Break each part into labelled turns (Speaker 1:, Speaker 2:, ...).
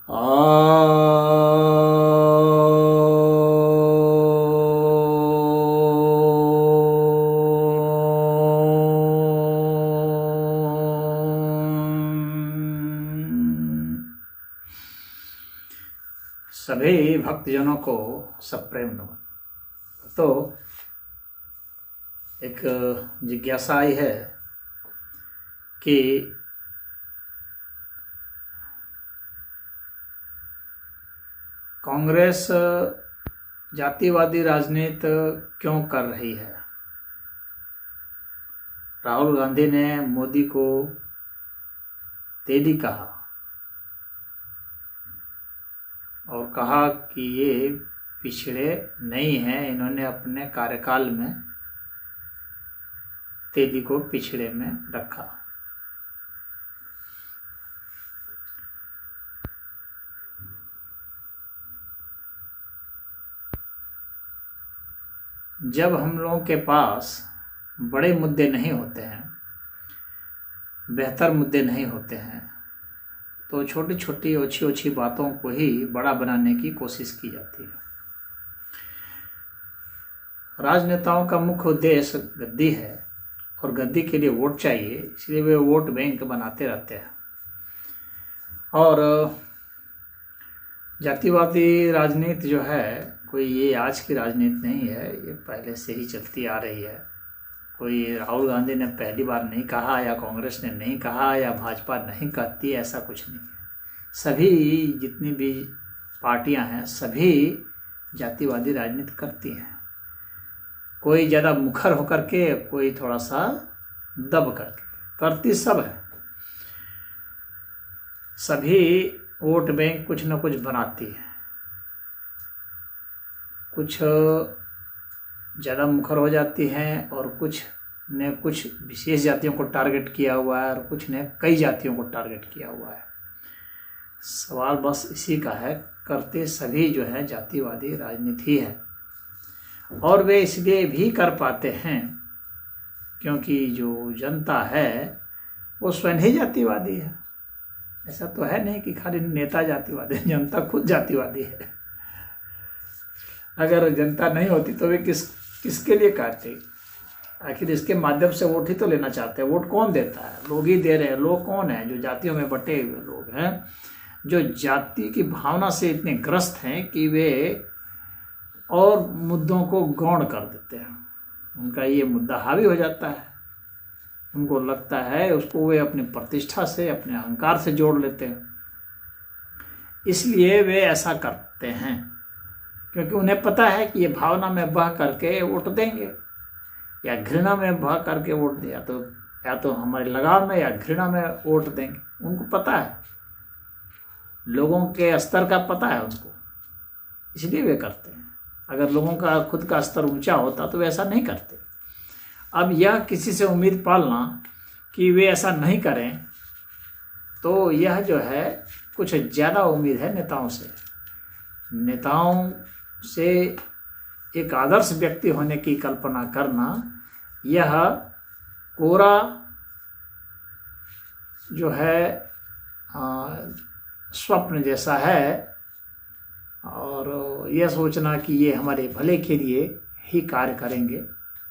Speaker 1: सभी भक्तजनों को सप्रेम नमन। तो एक जिज्ञासा आई है कि कांग्रेस जातिवादी राजनीति क्यों कर रही है। राहुल गांधी ने मोदी को तेली कहा और कहा कि ये पिछड़े नहीं हैं, इन्होंने अपने कार्यकाल में तेली को पिछड़े में रखा। जब हम लोगों के पास बड़े मुद्दे नहीं होते हैं, बेहतर मुद्दे नहीं होते हैं, तो छोटी छोटी ओछी ओछी बातों को ही बड़ा बनाने की कोशिश की जाती है। राजनेताओं का मुख्य उद्देश्य गद्दी है और गद्दी के लिए वोट चाहिए, इसलिए वे वोट बैंक बनाते रहते हैं। और जातिवादी राजनीति जो है, कोई ये आज की राजनीति नहीं है, ये पहले से ही चलती आ रही है। कोई राहुल गांधी ने पहली बार नहीं कहा, या कांग्रेस ने नहीं कहा, या भाजपा नहीं कहती, ऐसा कुछ नहीं है। सभी जितनी भी पार्टियां हैं, सभी जातिवादी राजनीति करती हैं। कोई ज़्यादा मुखर होकर के, कोई थोड़ा सा दब करके, करती सब है। सभी वोट बैंक कुछ न कुछ बनाती है। कुछ ज़्यादा मुखर हो जाती हैं और कुछ ने कुछ विशेष जातियों को टारगेट किया हुआ है और कुछ ने कई जातियों को टारगेट किया हुआ है। सवाल बस इसी का है, करते सभी जो है जातिवादी राजनीति है। और वे इसलिए भी कर पाते हैं क्योंकि जो जनता है वो स्वयं ही जातिवादी है। ऐसा तो है नहीं कि खाली नेता जातिवादी है, जनता खुद जातिवादी है। अगर जनता नहीं होती तो वे किसके लिए काटते। आखिर इसके माध्यम से वोट ही तो लेना चाहते हैं। वोट कौन देता है? लोग ही दे रहे हैं। लोग कौन है? जो जातियों में बटे हुए लोग हैं, जो जाति की भावना से इतने ग्रस्त हैं कि वे और मुद्दों को गौण कर देते हैं। उनका ये मुद्दा हावी हो जाता है, उनको लगता है, उसको वे अपनी प्रतिष्ठा से, अपने अहंकार से जोड़ लेते हैं। इसलिए वे ऐसा करते हैं क्योंकि उन्हें पता है कि ये भावना में बह करके वोट देंगे या घृणा में बह करके वोट दिया, या तो हमारे लगाव में या घृणा में वोट देंगे। उनको पता है, लोगों के स्तर का पता है उनको, इसलिए वे करते हैं। अगर लोगों का खुद का स्तर ऊंचा होता तो वे ऐसा नहीं करते। अब यह किसी से उम्मीद पालना कि वे ऐसा नहीं करें, तो यह जो है कुछ ज़्यादा उम्मीद है नेताओं से। नेताओं से एक आदर्श व्यक्ति होने की कल्पना करना, यह कोरा जो है स्वप्न जैसा है। और यह सोचना कि ये हमारे भले के लिए ही कार्य करेंगे,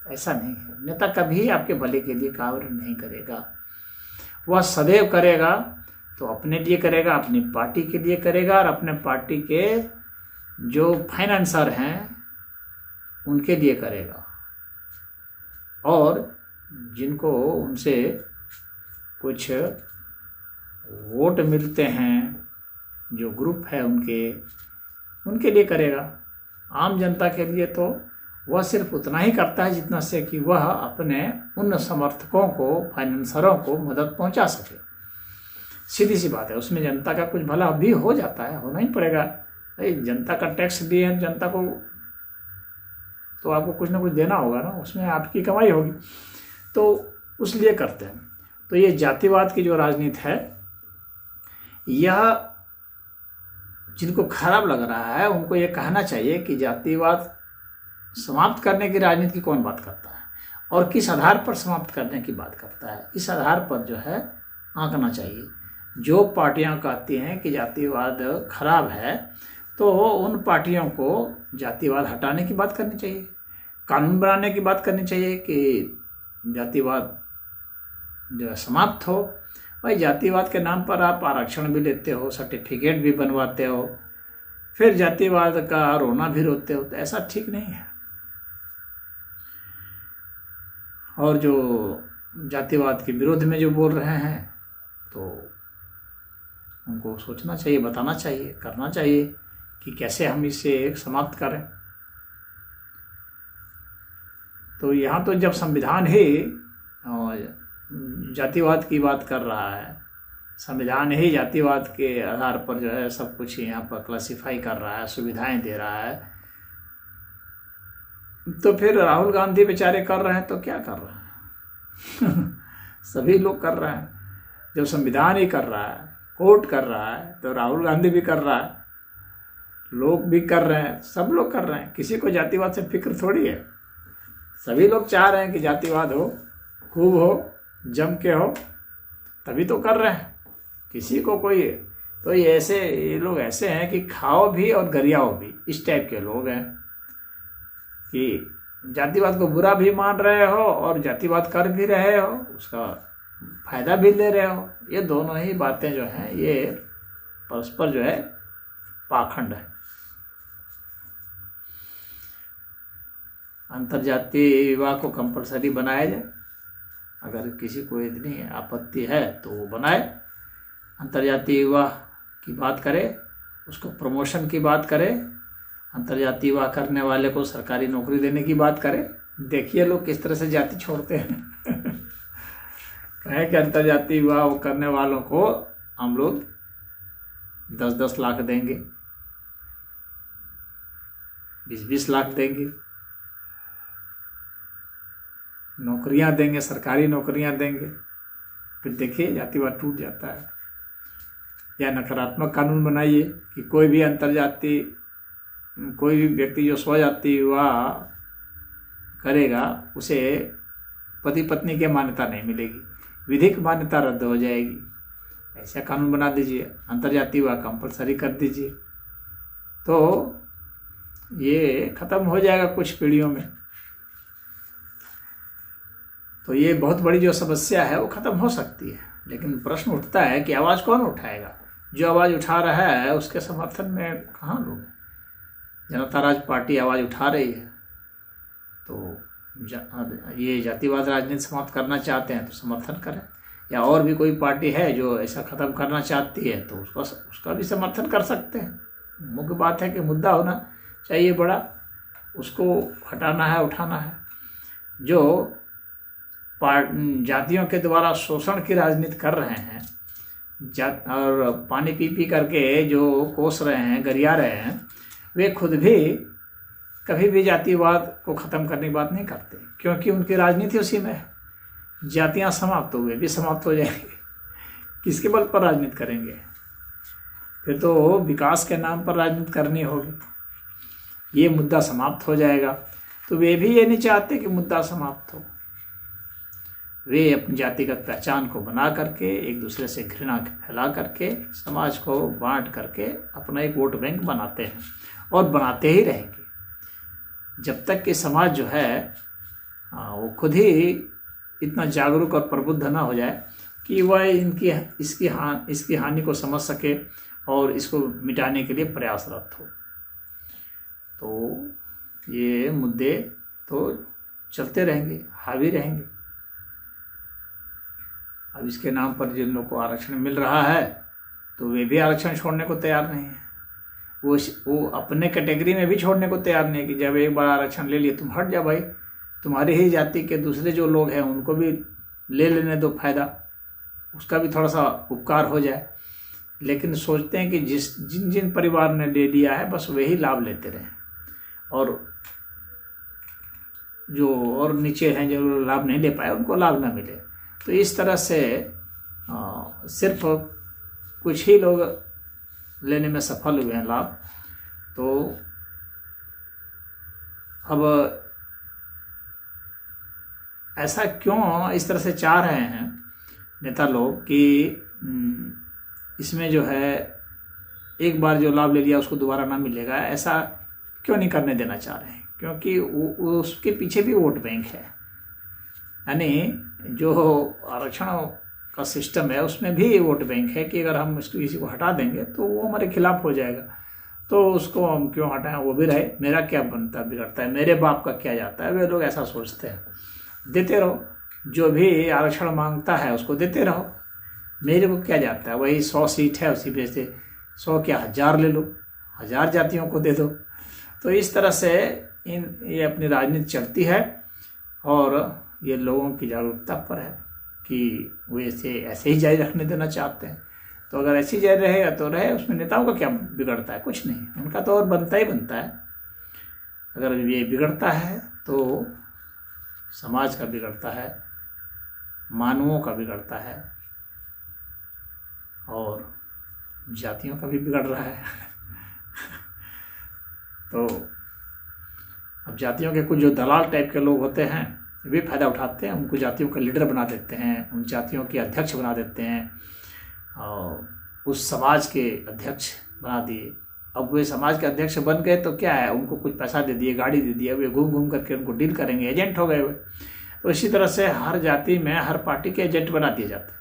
Speaker 1: ऐसा नहीं है। नेता कभी आपके भले के लिए कार्य नहीं करेगा। वह सदैव करेगा तो अपने लिए करेगा, अपनी पार्टी के लिए करेगा और अपने पार्टी के जो फाइनेंसर हैं उनके लिए करेगा। और जिनको उनसे कुछ वोट मिलते हैं, जो ग्रुप है उनके लिए करेगा। आम जनता के लिए तो वह सिर्फ उतना ही करता है जितना से कि वह अपने उन समर्थकों को, फाइनेंसरों को मदद पहुंचा सके। सीधी सी बात है, उसमें जनता का कुछ भला भी हो जाता है, होना ही पड़ेगा। भाई जनता का टैक्स दिए हैं, जनता को तो आपको कुछ ना कुछ देना होगा ना, उसमें आपकी कमाई होगी, तो उस लिए करते हैं। तो ये जातिवाद की जो राजनीति है, यह जिनको खराब लग रहा है उनको ये कहना चाहिए कि जातिवाद समाप्त करने की राजनीति की कौन बात करता है और किस आधार पर समाप्त करने की बात करता है। इस आधार पर जो है आंकना चाहिए। जो पार्टियां कहती हैं कि जातिवाद खराब है, तो उन पार्टियों को जातिवाद हटाने की बात करनी चाहिए, कानून बनाने की बात करनी चाहिए कि जातिवाद जो है समाप्त हो। भाई जातिवाद के नाम पर आप आरक्षण भी लेते हो, सर्टिफिकेट भी बनवाते हो, फिर जातिवाद का रोना भी रोते हो, तो ऐसा ठीक नहीं है। और जो जातिवाद के विरोध में जो बोल रहे हैं, तो उनको सोचना चाहिए, बताना चाहिए, करना चाहिए कि कैसे हम इसे समाप्त करें। तो यहाँ तो जब संविधान ही जातिवाद की बात कर रहा है, संविधान ही जातिवाद के आधार पर जो है सब कुछ यहाँ पर क्लासिफाई कर रहा है, सुविधाएं दे रहा है, तो फिर राहुल गांधी बेचारे कर रहे हैं तो क्या कर रहे हैं? सभी लोग कर रहे हैं। जब संविधान ही कर रहा है, कोर्ट कर रहा है, तो राहुल गांधी भी कर रहा है, लोग भी कर रहे हैं, सब लोग कर रहे हैं। किसी को जातिवाद से फिक्र थोड़ी है। सभी लोग चाह रहे हैं कि जातिवाद हो, खूब हो, जम के हो, तभी तो कर रहे हैं। किसी को कोई तो ये लोग ऐसे हैं कि खाओ भी और गरियाओ भी, इस टाइप के लोग हैं कि जातिवाद को बुरा भी मान रहे हो और जातिवाद कर भी रहे हो, उसका फायदा भी ले रहे हो। ये दोनों ही बातें जो हैं ये परस्पर जो है पाखंड है। अंतर्जातीय विवाह को कंपलसरी बनाया जाए, अगर किसी को इतनी आपत्ति है तो वो बनाए, अंतर्जातीय विवाह की बात करे, उसको प्रमोशन की बात करे, अंतर्जातीय विवाह करने वाले को सरकारी नौकरी देने की बात करे। देखिए लोग किस तरह से जाति छोड़ते हैं। कहें कि अंतर्जातीय विवाह करने वालों को हम लोग 10-10 लाख देंगे, 20-20 लाख देंगे, नौकरियां देंगे, सरकारी नौकरियां देंगे, फिर देखिए जातिवाद टूट जाता है। या नकारात्मक कानून बनाइए कि कोई भी व्यक्ति जो स्वजाति विवाह करेगा उसे पति पत्नी की मान्यता नहीं मिलेगी, विधिक मान्यता रद्द हो जाएगी। ऐसा कानून बना दीजिए, अंतर्जातीय विवाह कंपलसरी कर दीजिए, तो ये खत्म हो जाएगा कुछ पीढ़ियों में। तो ये बहुत बड़ी जो समस्या है वो खत्म हो सकती है। लेकिन प्रश्न उठता है कि आवाज़ कौन उठाएगा? जो आवाज़ उठा रहा है उसके समर्थन में कहाँ लोग हैं? जनता राज पार्टी आवाज़ उठा रही है, तो ये जातिवाद राजनीति समाप्त करना चाहते हैं तो समर्थन करें। या और भी कोई पार्टी है जो ऐसा ख़त्म करना चाहती है तो उसका भी समर्थन कर सकते हैं। मुख्य बात है कि मुद्दा होना चाहिए बड़ा, उसको हटाना है, उठाना है। जो जातियों के द्वारा शोषण की राजनीति कर रहे हैं, और पानी पी पी करके जो कोस रहे हैं, गरिया रहे हैं, वे खुद भी कभी भी जातिवाद को ख़त्म करने की बात नहीं करते, क्योंकि उनकी राजनीति उसी में है। जातियाँ समाप्त हो गई, भी समाप्त हो जाएंगे, किसके बल पर राजनीति करेंगे? फिर तो विकास के नाम पर राजनीति करनी होगी। ये मुद्दा समाप्त हो जाएगा। तो वे भी ये नहीं चाहते कि मुद्दा समाप्त हो। वे अपनी जातिगत पहचान को बना करके, एक दूसरे से घृणा फैला करके, समाज को बांट करके अपना एक वोट बैंक बनाते हैं और बनाते ही रहेंगे जब तक कि समाज जो है वो खुद ही इतना जागरूक और प्रबुद्ध ना हो जाए कि वह इसकी हानि को समझ सके और इसको मिटाने के लिए प्रयासरत हो। तो ये मुद्दे तो चलते रहेंगे, हावी रहेंगे। अब इसके नाम पर जिन लोगों को आरक्षण मिल रहा है तो वे भी आरक्षण छोड़ने को तैयार नहीं है। वो अपने कैटेगरी में भी छोड़ने को तैयार नहीं है कि जब एक बार आरक्षण ले लिए तुम हट जा भाई, तुम्हारी ही जाति के दूसरे जो लोग हैं उनको भी ले लेने दो फ़ायदा, उसका भी थोड़ा सा उपकार हो जाए। लेकिन सोचते हैं कि जिन जिन परिवार ने ले लिया है बस वही लाभ लेते रहें, और जो और नीचे हैं जो लाभ नहीं ले पाए उनको लाभ ना मिले। तो इस तरह से सिर्फ कुछ ही लोग लेने में सफल हुए हैं लाभ। तो अब ऐसा क्यों इस तरह से चाह रहे हैं नेता लोग कि इसमें जो है एक बार जो लाभ ले लिया उसको दोबारा ना मिलेगा, ऐसा क्यों नहीं करने देना चाह रहे हैं? क्योंकि उसके पीछे भी वोट बैंक है। यानी जो आरक्षण का सिस्टम है उसमें भी वोट बैंक है कि अगर हम इसको किसी को हटा देंगे तो वो हमारे खिलाफ हो जाएगा, तो उसको हम क्यों हटाएं, वो भी रहे, मेरा क्या बनता बिगड़ता है, मेरे बाप का क्या जाता है। वे लोग ऐसा सोचते हैं। देते रहो, जो भी आरक्षण मांगता है उसको देते रहो, मेरे को क्या जाता है। वही 100 सीट है, उसी में से 100 क्या 1000 ले लो, 1000 जातियों को दे दो। तो इस तरह से ये अपनी राजनीति चलती है और ये लोगों की जागरूकता पर है कि वे इसे ऐसे ही जारी रखने देना चाहते हैं। तो अगर ऐसे ही जारी रहेगा तो रहे, उसमें नेताओं का क्या बिगड़ता है? कुछ नहीं, उनका तो और बनता ही बनता है। अगर ये बिगड़ता है तो समाज का बिगड़ता है, मानवों का बिगड़ता है और जातियों का भी बिगड़ रहा है। तो अब जातियों के कुछ जो दलाल टाइप के लोग होते हैं वे फायदा उठाते हैं, उनको जातियों का लीडर बना देते हैं, उन जातियों के अध्यक्ष बना देते हैं और उस समाज के अध्यक्ष बना दिए। अब वे समाज के अध्यक्ष बन गए तो क्या है, उनको कुछ पैसा दे दिए, गाड़ी दे दिया, वे घूम घूम करके उनको डील करेंगे, एजेंट हो गए वे। तो इसी तरह से हर जाति में हर पार्टी के एजेंट बना दिए जाते।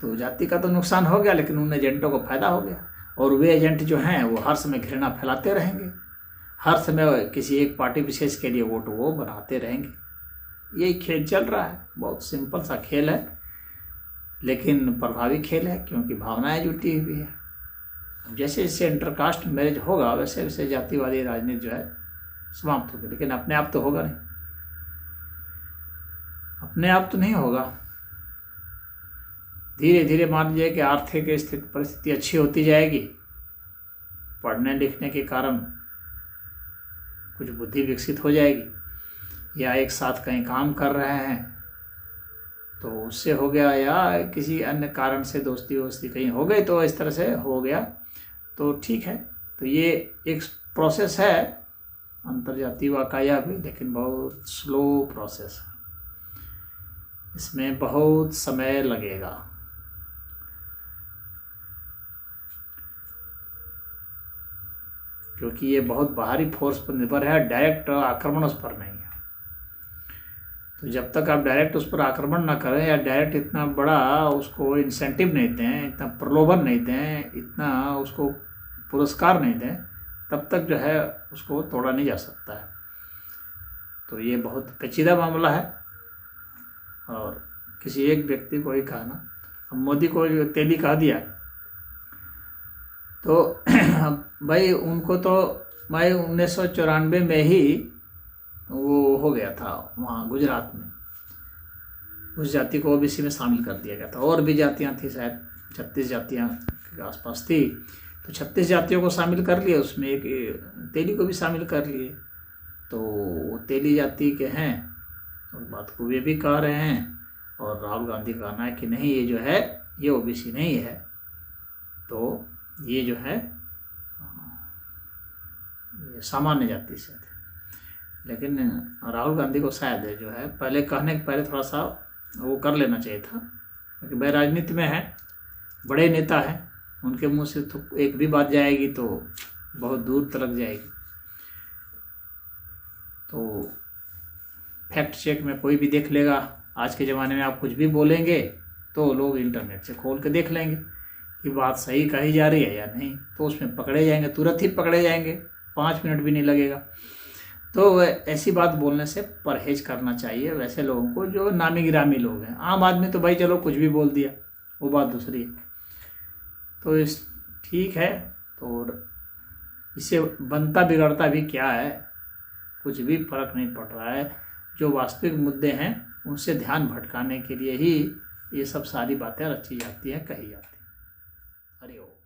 Speaker 1: तो जाति का तो नुकसान हो गया, लेकिन उन एजेंटों को फायदा हो गया और वे एजेंट जो हैं वो हर समय घृणा फैलाते रहेंगे, हर समय किसी एक पार्टी विशेष के लिए वोट वो बनाते रहेंगे। यही खेल चल रहा है। बहुत सिंपल सा खेल है लेकिन प्रभावी खेल है, क्योंकि भावनाएं जुटी हुई है। अब जैसे जैसे इंटरकास्ट मैरिज होगा वैसे वैसे जातिवादी राजनीति जो है समाप्त होगी, लेकिन अपने आप तो होगा नहीं, अपने आप तो नहीं होगा। धीरे धीरे मान लीजिए कि आर्थिक स्थिति परिस्थिति अच्छी होती जाएगी, पढ़ने लिखने के कारण कुछ बुद्धि विकसित हो जाएगी, या एक साथ कहीं काम कर रहे हैं तो उससे हो गया, या किसी अन्य कारण से दोस्ती वोस्ती कहीं हो गई तो इस तरह से हो गया तो ठीक है। तो ये एक प्रोसेस है अंतर्जातीय का यह भी, लेकिन बहुत स्लो प्रोसेस है, इसमें बहुत समय लगेगा। क्योंकि ये बहुत बाहरी फोर्स पर निर्भर है, डायरेक्ट आक्रमण उस पर नहीं है। तो जब तक आप डायरेक्ट उस पर आक्रमण ना करें या डायरेक्ट इतना बड़ा उसको इंसेंटिव नहीं दें, इतना प्रलोभन नहीं दें, इतना उसको पुरस्कार नहीं दें, तब तक जो है उसको तोड़ा नहीं जा सकता है। तो ये बहुत पेचीदा मामला है। और किसी एक व्यक्ति को ही कहना, अब मोदी को जो तेली कह दिया तो भाई उनको तो भाई 1994 में ही वो हो गया था वहाँ गुजरात में, उस जाति को ओबीसी में शामिल कर दिया गया था। और भी जातियाँ थी, शायद 36 जातियाँ के आसपास थी, तो 36 जातियों को शामिल कर लिए, उसमें एक तेली को भी शामिल कर लिए। तो वो तेली जाति के हैं, उस बात को वे भी कह रहे हैं और राहुल गांधी का कहना है कि नहीं ये जो है ये ओबीसी नहीं है, तो ये जो है ये सामान्य जाति से थे। लेकिन राहुल गांधी को शायद जो है पहले कहने के पहले थोड़ा सा वो कर लेना चाहिए था, क्योंकि भाई राजनीति में है, बड़े नेता हैं, उनके मुंह से तो एक भी बात जाएगी तो बहुत दूर तक जाएगी। तो फैक्ट चेक में कोई भी देख लेगा। आज के ज़माने में आप कुछ भी बोलेंगे तो लोग इंटरनेट से खोल के देख लेंगे कि बात सही कही जा रही है या नहीं, तो उसमें पकड़े जाएंगे, तुरंत ही पकड़े जाएंगे, 5 मिनट भी नहीं लगेगा। तो ऐसी बात बोलने से परहेज करना चाहिए वैसे लोगों को जो नामी गिरामी लोग हैं। आम आदमी तो भाई चलो कुछ भी बोल दिया, वो बात दूसरी है। तो इस ठीक है, तो इससे बनता बिगड़ता भी क्या है, कुछ भी फर्क नहीं पड़ रहा है। जो वास्तविक मुद्दे हैं उनसे ध्यान भटकाने के लिए ही ये सब सारी बातें रची जाती हैं, कही जाती हैं। हरि ओम।